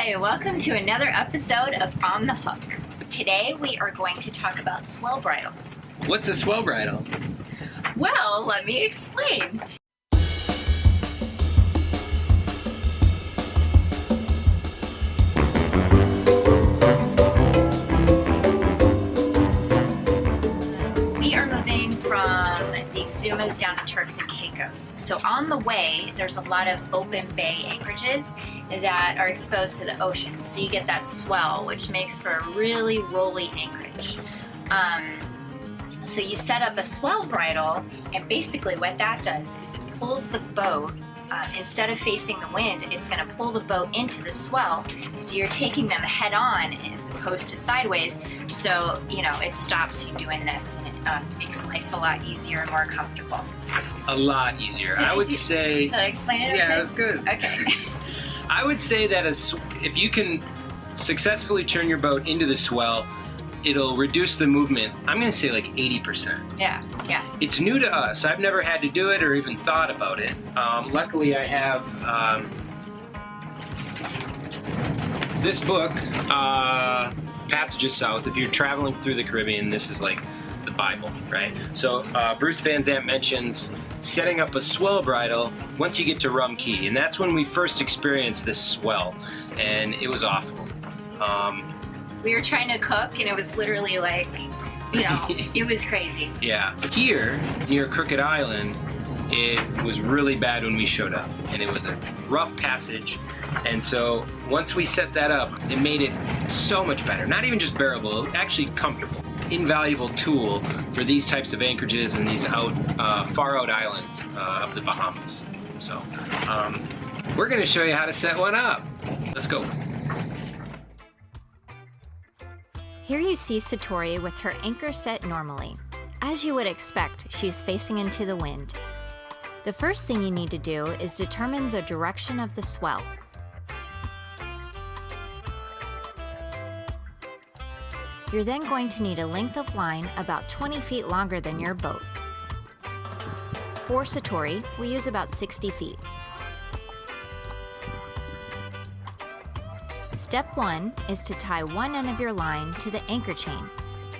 Hi, welcome to another episode of On the Hook. Today we are going to talk about swell bridles. What's a swell bridle? Well, let me explain. We are moving from the Exumas down to Turks and Caicos. So on the way, there's a lot of open bay anchorages that are exposed to the ocean. So you get that swell, which makes for a really rolly anchorage. So you set up a swell bridle, and basically what that does is it pulls the boat, instead of facing the wind, it's going to pull the boat into the swell. So you're taking them head on as opposed to sideways. So, it stops you doing this, and it makes life a lot easier and more comfortable. A lot easier. Did I explain it? Yeah, okay? it was good. Okay. I would say that if you can successfully turn your boat into the swell, it'll reduce the movement. I'm going to say like 80%. Yeah. It's new to us. I've never had to do it or even thought about it. Luckily, I have this book, Passages South. If you're traveling through the Caribbean, this is like the Bible, right? So Bruce Van Sant mentions setting up a swell bridle once you get to Rum Cay, and that's when we first experienced this swell, and it was awful. We were trying to cook, and it was literally like, it was crazy. Yeah. Here, near Crooked Island, it was really bad when we showed up, and it was a rough passage. And so once we set that up, it made it so much better. Not even just bearable, actually comfortable. Invaluable tool for these types of anchorages and these far out islands of the Bahamas. So we're going to show you how to set one up. Let's go. Here you see Satori with her anchor set normally. As you would expect, she is facing into the wind. The first thing you need to do is determine the direction of the swell. You're then going to need a length of line about 20 feet longer than your boat. For Satori, we use about 60 feet. Step 1 is to tie one end of your line to the anchor chain.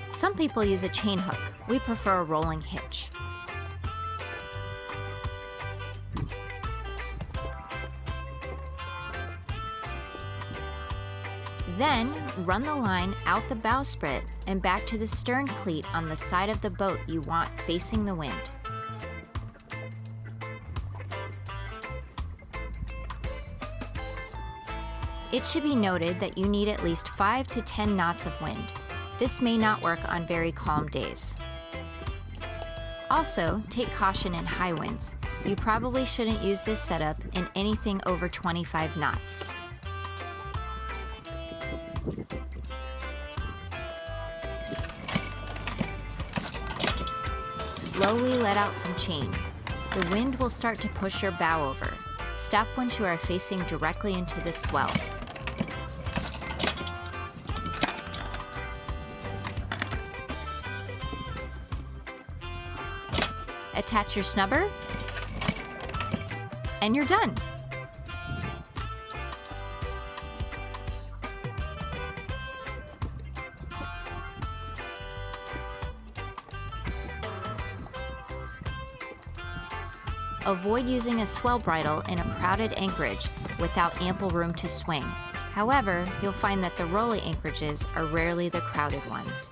Some people use a chain hook. We prefer a rolling hitch. Then, run the line out the bowsprit and back to the stern cleat on the side of the boat you want facing the wind. It should be noted that you need at least 5 to 10 knots of wind. This may not work on very calm days. Also, take caution in high winds. You probably shouldn't use this setup in anything over 25 knots. Slowly let out some chain. The wind will start to push your bow over. Stop once you are facing directly into the swell. Attach your snubber, and you're done. Avoid using a swell bridle in a crowded anchorage without ample room to swing. However, you'll find that the rolly anchorages are rarely the crowded ones.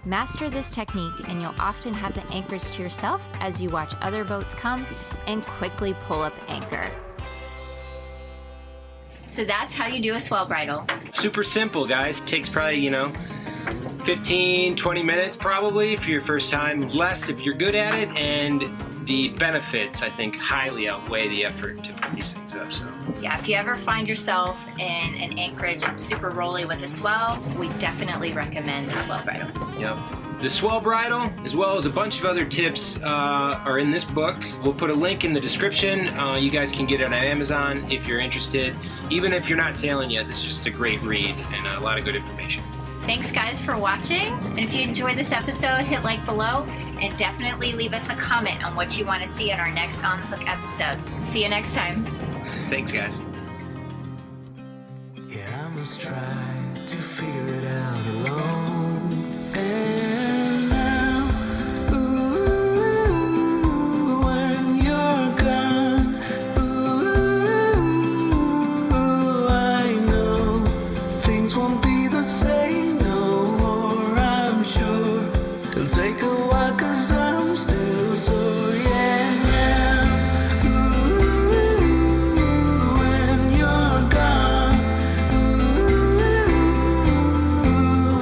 Master this technique and you'll often have the anchorage to yourself as you watch other boats come and quickly pull up anchor. So that's how you do a swell bridle. Super simple, guys. Takes probably, 15, 20 minutes probably for your first time. Less if you're good at it, and the benefits, I think, highly outweigh the effort to put these things up. So Yeah, if you ever find yourself in an anchorage that's super rolly with a swell, we definitely recommend the swell bridle. Yep. The swell bridle, as well as a bunch of other tips, are in this book. We'll put a link in the description. You guys can get it on Amazon if you're interested. Even if you're not sailing yet, this is just a great read and a lot of good information. Thanks, guys, for watching. And if you enjoyed this episode, hit like below and definitely leave us a comment on what you want to see in our next On the Hook episode. See you next time. Thanks, guys. Yeah, I must try to figure it out alone. And now, ooh, when you're gone, ooh, I know things won't be the same no more, I'm sure. It'll take a while 'cause I'm still sore, yeah, now, ooh, when you're gone, ooh,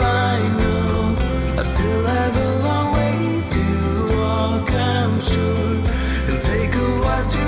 I know I still have a long way to walk, I'm sure. It'll take a while to